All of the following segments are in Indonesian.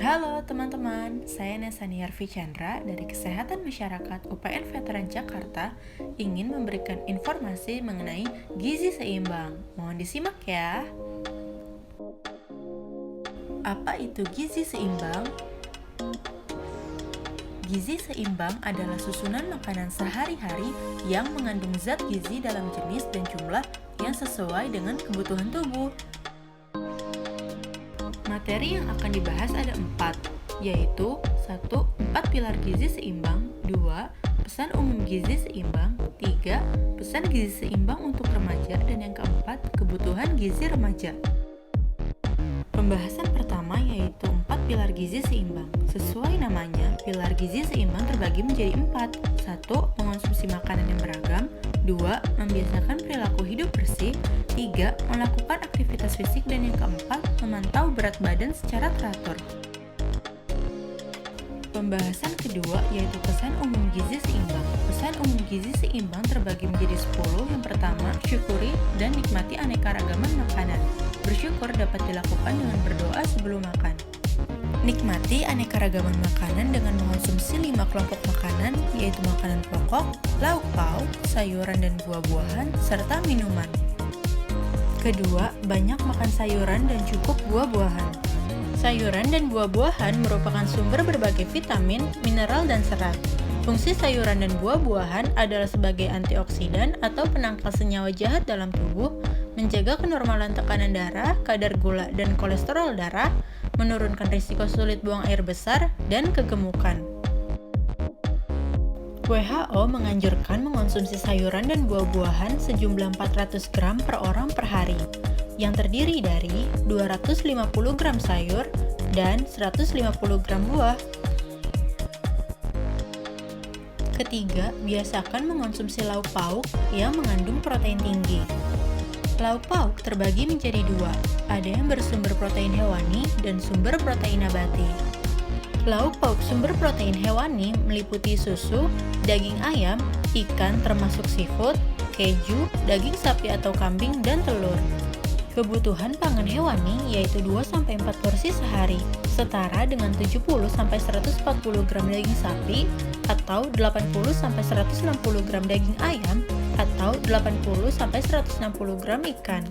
Halo teman-teman, saya Nesania Chandra dari Kesehatan Masyarakat UPN Veteran Jakarta ingin memberikan informasi mengenai gizi seimbang. Mohon disimak ya. Apa itu gizi seimbang? Gizi seimbang adalah susunan makanan sehari-hari yang mengandung zat gizi dalam jenis dan jumlah yang sesuai dengan kebutuhan tubuh. Materi yang akan dibahas ada 4, yaitu 1. 4 pilar gizi seimbang, 2. Pesan umum gizi seimbang, 3. Pesan gizi seimbang untuk remaja, dan yang keempat, kebutuhan gizi remaja. Pembahasan pertama yaitu 4 pilar gizi seimbang. Sesuai namanya, pilar gizi seimbang terbagi menjadi 4. 1. Mengonsumsi makanan yang beragam, 2. Membiasakan perilaku hidup bersih, 3. Melakukan aktivitas fisik, dan yang keempat, memantau berat badan secara teratur. Pembahasan kedua yaitu pesan umum gizi seimbang. Pesan umum gizi seimbang terbagi menjadi 10. Yang pertama, syukuri dan nikmati aneka-ragaman makanan. Bersyukur dapat dilakukan dengan berdoa sebelum makan. Nikmati aneka-ragaman makanan dengan mengonsumsi 5 kelompok makanan, yaitu makanan pokok, lauk pauk, sayuran dan buah-buahan, serta minuman. Kedua, banyak makan sayuran dan cukup buah-buahan. Sayuran dan buah-buahan merupakan sumber berbagai vitamin, mineral, dan serat. Fungsi sayuran dan buah-buahan adalah sebagai antioksidan atau penangkal senyawa jahat dalam tubuh, menjaga kenormalan tekanan darah, kadar gula dan kolesterol darah, menurunkan risiko sulit buang air besar, dan kegemukan. WHO menganjurkan mengonsumsi sayuran dan buah-buahan sejumlah 400 gram per orang per hari, yang terdiri dari 250 gram sayur dan 150 gram buah. Ketiga, biasakan mengonsumsi lauk pauk yang mengandung protein tinggi. Lauk pauk terbagi menjadi 2, ada yang bersumber protein hewani dan sumber protein nabati. Lauk pauk sumber protein hewani meliputi susu, daging ayam, ikan termasuk seafood, keju, daging sapi atau kambing, dan telur. Kebutuhan pangan hewani yaitu 2-4 porsi sehari, setara dengan 70-140 gram daging sapi atau 80-160 gram daging ayam atau 80-160 gram ikan.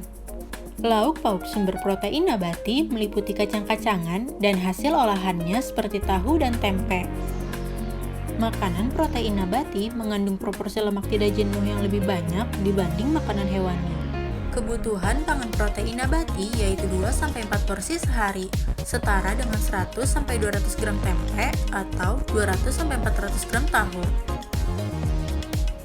Lauk pauk sumber protein nabati meliputi kacang-kacangan dan hasil olahannya seperti tahu dan tempe. Makanan protein nabati mengandung proporsi lemak tidak jenuh yang lebih banyak dibanding makanan hewani. Kebutuhan pangan protein nabati yaitu 2-4 porsi sehari, setara dengan 100-200 gram tempe atau 200-400 gram tahu.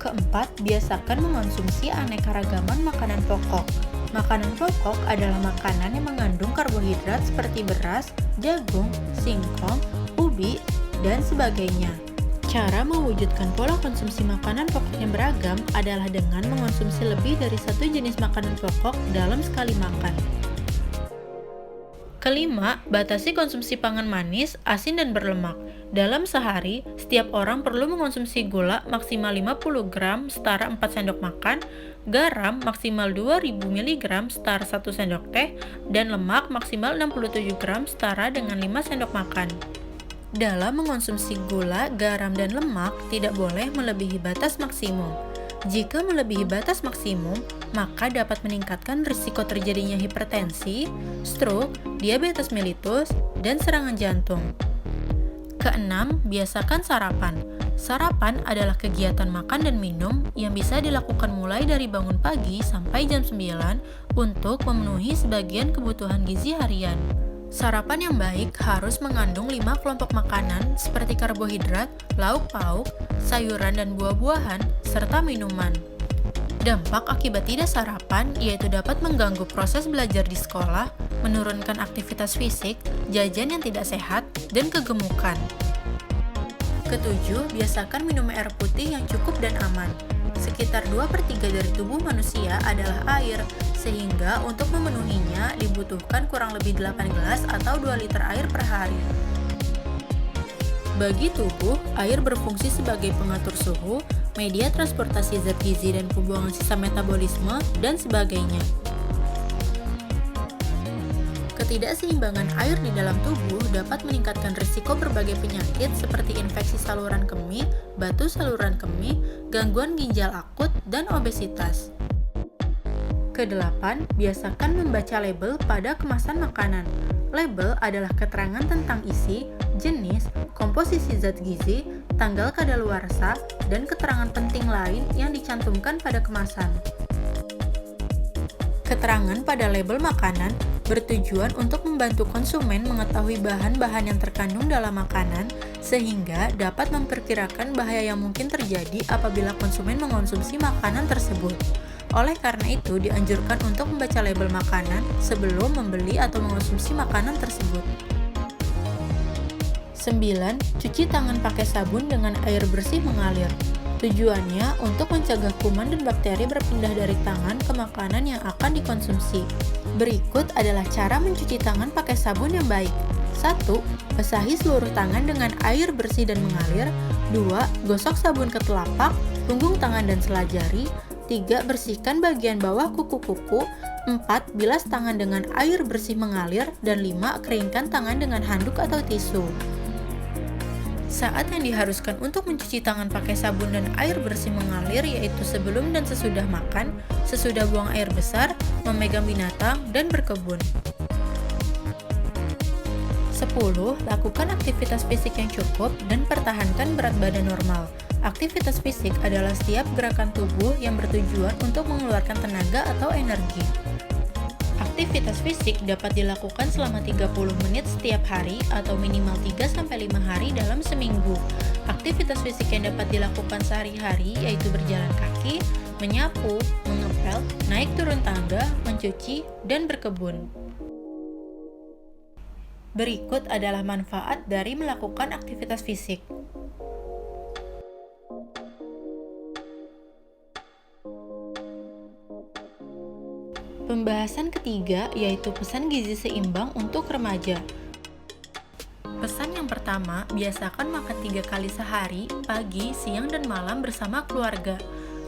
Keempat, biasakan mengonsumsi aneka-ragaman makanan pokok. Makanan pokok adalah makanan yang mengandung karbohidrat seperti beras, jagung, singkong, ubi, dan sebagainya. Cara mewujudkan pola konsumsi makanan pokok yang beragam adalah dengan mengonsumsi lebih dari satu jenis makanan pokok dalam sekali makan. Kelima, batasi konsumsi pangan manis, asin, dan berlemak. Dalam sehari, setiap orang perlu mengonsumsi gula maksimal 50 gram setara 4 sendok makan, garam maksimal 2000 mg setara 1 sendok teh, dan lemak maksimal 67 gram setara dengan 5 sendok makan. Dalam mengonsumsi gula, garam, dan lemak tidak boleh melebihi batas maksimum. Jika melebihi batas maksimum, maka dapat meningkatkan risiko terjadinya hipertensi, stroke, diabetes mellitus, dan serangan jantung. Keenam, biasakan sarapan. Sarapan adalah kegiatan makan dan minum yang bisa dilakukan mulai dari bangun pagi sampai jam 9 untuk memenuhi sebagian kebutuhan gizi harian. Sarapan yang baik harus mengandung 5 kelompok makanan seperti karbohidrat, lauk pauk, sayuran dan buah-buahan, serta minuman. Dampak akibat tidak sarapan yaitu dapat mengganggu proses belajar di sekolah, menurunkan aktivitas fisik, jajan yang tidak sehat, dan kegemukan. Ketujuh, biasakan minum air putih yang cukup dan aman. Sekitar 2/3 dari tubuh manusia adalah air, sehingga untuk memenuhinya dibutuhkan kurang lebih 8 gelas atau 2 liter air per hari. Bagi tubuh, air berfungsi sebagai pengatur suhu, media transportasi zat gizi dan pembuangan sisa metabolisme, dan sebagainya. Ketidakseimbangan air di dalam tubuh dapat meningkatkan risiko berbagai penyakit seperti infeksi saluran kemih, batu saluran kemih, gangguan ginjal akut, dan obesitas. Kedelapan, biasakan membaca label pada kemasan makanan. Label adalah keterangan tentang isi, jenis, komposisi zat gizi, tanggal kadaluarsa, dan keterangan penting lain yang dicantumkan pada kemasan. Keterangan pada label makanan bertujuan untuk membantu konsumen mengetahui bahan-bahan yang terkandung dalam makanan sehingga dapat memperkirakan bahaya yang mungkin terjadi apabila konsumen mengonsumsi makanan tersebut. Oleh karena itu, dianjurkan untuk membaca label makanan sebelum membeli atau mengonsumsi makanan tersebut. 9. Cuci tangan pakai sabun dengan air bersih mengalir. Tujuannya untuk mencegah kuman dan bakteri berpindah dari tangan ke makanan yang akan dikonsumsi. Berikut adalah cara mencuci tangan pakai sabun yang baik. 1. Basahi seluruh tangan dengan air bersih dan mengalir. 2. Gosok sabun ke telapak, punggung tangan dan selajari. 3. Bersihkan bagian bawah kuku-kuku. 4. Bilas tangan dengan air bersih mengalir. Dan 5. Keringkan tangan dengan handuk atau tisu. Saat yang diharuskan untuk mencuci tangan pakai sabun dan air bersih mengalir yaitu sebelum dan sesudah makan, sesudah buang air besar, memegang binatang, dan berkebun. 10. Lakukan aktivitas fisik yang cukup dan pertahankan berat badan normal. Aktivitas fisik adalah setiap gerakan tubuh yang bertujuan untuk mengeluarkan tenaga atau energi. Aktivitas fisik dapat dilakukan selama 30 menit setiap hari atau minimal 3-5 hari dalam seminggu. Aktivitas fisik yang dapat dilakukan sehari-hari yaitu berjalan kaki, menyapu, mengepel, naik turun tangga, mencuci, dan berkebun. Berikut adalah manfaat dari melakukan aktivitas fisik. Pembahasan ketiga yaitu pesan gizi seimbang untuk remaja. Pesan yang pertama, biasakan makan 3 kali sehari, pagi, siang, dan malam bersama keluarga.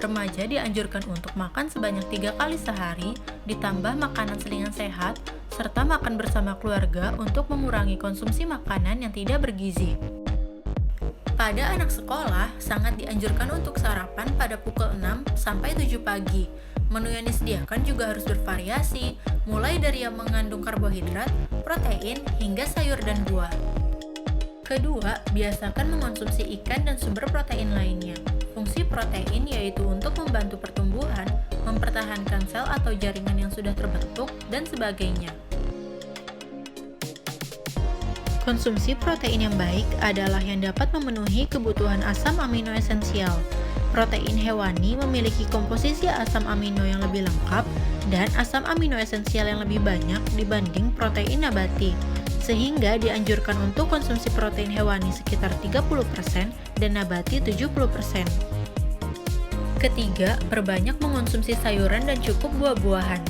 Remaja dianjurkan untuk makan sebanyak 3 kali sehari, ditambah makanan selingan sehat, serta makan bersama keluarga untuk mengurangi konsumsi makanan yang tidak bergizi. Pada anak sekolah, sangat dianjurkan untuk sarapan pada pukul 6 sampai 7 pagi. Menu yang disediakan juga harus bervariasi, mulai dari yang mengandung karbohidrat, protein, hingga sayur dan buah. Kedua, biasakan mengonsumsi ikan dan sumber protein lainnya. Fungsi protein yaitu untuk membantu pertumbuhan, mempertahankan sel atau jaringan yang sudah terbentuk, dan sebagainya. Konsumsi protein yang baik adalah yang dapat memenuhi kebutuhan asam amino esensial. Protein hewani memiliki komposisi asam amino yang lebih lengkap dan asam amino esensial yang lebih banyak dibanding protein nabati, sehingga dianjurkan untuk konsumsi protein hewani sekitar 30% dan nabati 70%. Ketiga, perbanyak mengonsumsi sayuran dan cukup buah-buahan.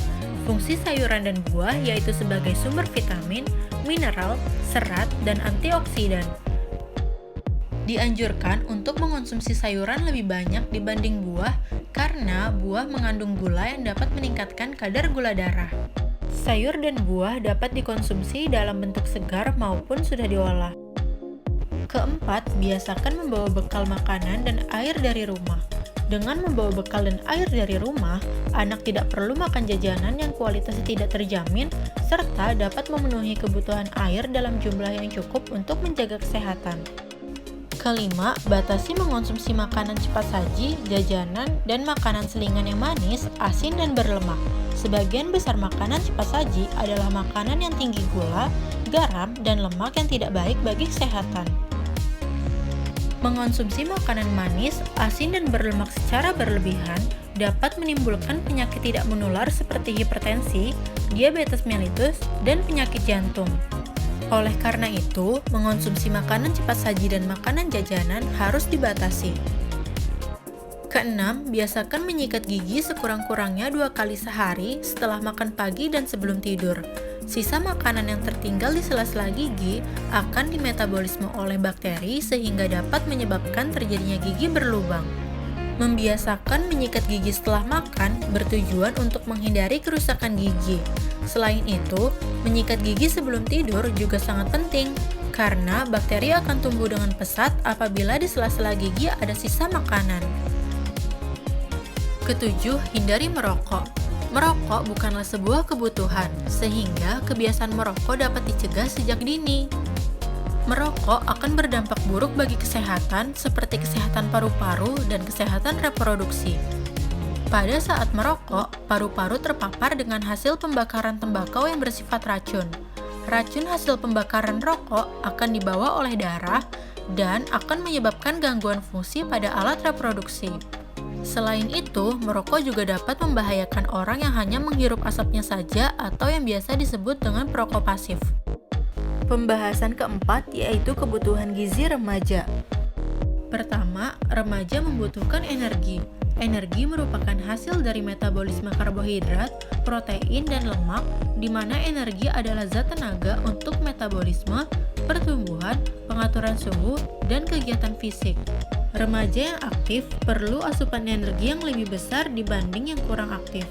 Fungsi sayuran dan buah yaitu sebagai sumber vitamin, mineral, serat, dan antioksidan. Dianjurkan untuk mengonsumsi sayuran lebih banyak dibanding buah karena buah mengandung gula yang dapat meningkatkan kadar gula darah. Sayur dan buah dapat dikonsumsi dalam bentuk segar maupun sudah diolah. Keempat, biasakan membawa bekal makanan dan air dari rumah. Dengan membawa bekal dan air dari rumah, anak tidak perlu makan jajanan yang kualitasnya tidak terjamin, serta dapat memenuhi kebutuhan air dalam jumlah yang cukup untuk menjaga kesehatan. Kelima, batasi mengonsumsi makanan cepat saji, jajanan, dan makanan selingan yang manis, asin, dan berlemak. Sebagian besar makanan cepat saji adalah makanan yang tinggi gula, garam, dan lemak yang tidak baik bagi kesehatan. Mengonsumsi makanan manis, asin, dan berlemak secara berlebihan dapat menimbulkan penyakit tidak menular seperti hipertensi, diabetes mellitus, dan penyakit jantung. Oleh karena itu, mengonsumsi makanan cepat saji dan makanan jajanan harus dibatasi. Keenam, biasakan menyikat gigi sekurang-kurangnya 2 kali sehari setelah makan pagi dan sebelum tidur. Sisa makanan yang tertinggal di sela-sela gigi akan dimetabolisme oleh bakteri sehingga dapat menyebabkan terjadinya gigi berlubang. Membiasakan menyikat gigi setelah makan bertujuan untuk menghindari kerusakan gigi. Selain itu, menyikat gigi sebelum tidur juga sangat penting, karena bakteri akan tumbuh dengan pesat apabila di sela-sela gigi ada sisa makanan. Ketujuh, hindari merokok. Merokok bukanlah sebuah kebutuhan, sehingga kebiasaan merokok dapat dicegah sejak dini. Merokok akan berdampak buruk bagi kesehatan seperti kesehatan paru-paru dan kesehatan reproduksi. Pada saat merokok, paru-paru terpapar dengan hasil pembakaran tembakau yang bersifat racun. Racun hasil pembakaran rokok akan dibawa oleh darah dan akan menyebabkan gangguan fungsi pada alat reproduksi. Selain itu, merokok juga dapat membahayakan orang yang hanya menghirup asapnya saja atau yang biasa disebut dengan perokok pasif. Pembahasan keempat yaitu kebutuhan gizi remaja. Pertama, remaja membutuhkan energi. Energi merupakan hasil dari metabolisme karbohidrat, protein, dan lemak, di mana energi adalah zat tenaga untuk metabolisme, pertumbuhan, pengaturan suhu, dan kegiatan fisik. Remaja yang aktif perlu asupan energi yang lebih besar dibanding yang kurang aktif.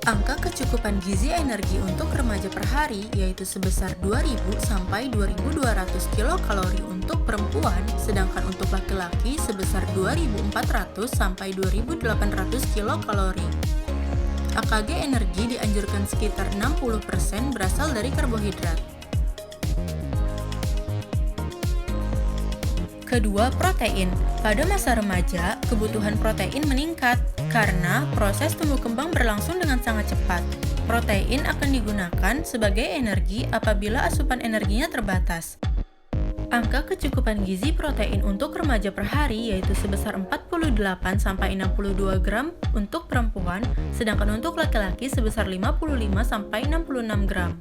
Angka kecukupan gizi energi untuk remaja per hari yaitu sebesar 2.000 sampai 2.200 kilokalori untuk perempuan, sedangkan untuk laki-laki sebesar 2.400 sampai 2.800 kilokalori. AKG energi dianjurkan sekitar 60% berasal dari karbohidrat. Kedua, protein. Pada masa remaja, kebutuhan protein meningkat karena proses tumbuh kembang berlangsung dengan sangat cepat. Protein akan digunakan sebagai energi apabila asupan energinya terbatas. Angka kecukupan gizi protein untuk remaja per hari yaitu sebesar 48-62 gram untuk perempuan, sedangkan untuk laki-laki sebesar 55-66 gram.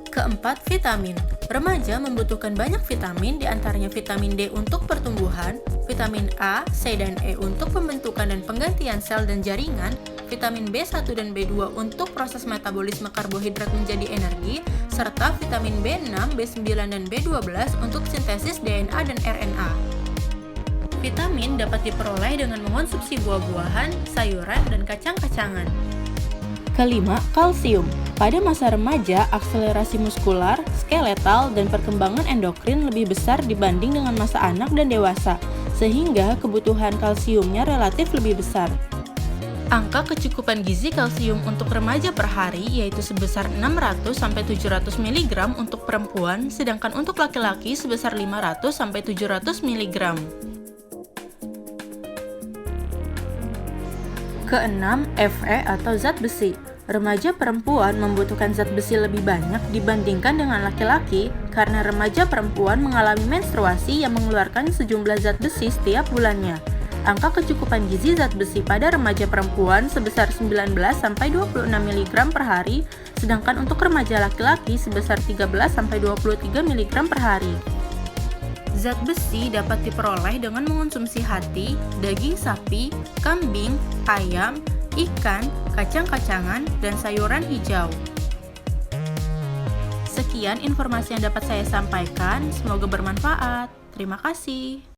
Keempat, vitamin. Remaja membutuhkan banyak vitamin, diantaranya vitamin D untuk pertumbuhan, vitamin A, C, dan E untuk pembentukan dan penggantian sel dan jaringan, vitamin B1 dan B2 untuk proses metabolisme karbohidrat menjadi energi, serta vitamin B6, B9, dan B12 untuk sintesis DNA dan RNA. Vitamin dapat diperoleh dengan mengonsumsi buah-buahan, sayuran, dan kacang-kacangan. Kelima, kalsium. Pada masa remaja, akselerasi muskular, skeletal, dan perkembangan endokrin lebih besar dibanding dengan masa anak dan dewasa, sehingga kebutuhan kalsiumnya relatif lebih besar. Angka kecukupan gizi kalsium untuk remaja per hari yaitu sebesar 600-700 mg untuk perempuan, sedangkan untuk laki-laki sebesar 500-700 mg. Keenam, Fe atau zat besi. Remaja perempuan membutuhkan zat besi lebih banyak dibandingkan dengan laki-laki karena remaja perempuan mengalami menstruasi yang mengeluarkan sejumlah zat besi setiap bulannya. Angka kecukupan gizi zat besi pada remaja perempuan sebesar 19-26 mg per hari, sedangkan untuk remaja laki-laki sebesar 13-23 mg per hari. Zat besi dapat diperoleh dengan mengonsumsi hati, daging sapi, kambing, ayam, ikan, kacang-kacangan, dan sayuran hijau. Sekian informasi yang dapat saya sampaikan, semoga bermanfaat. Terima kasih.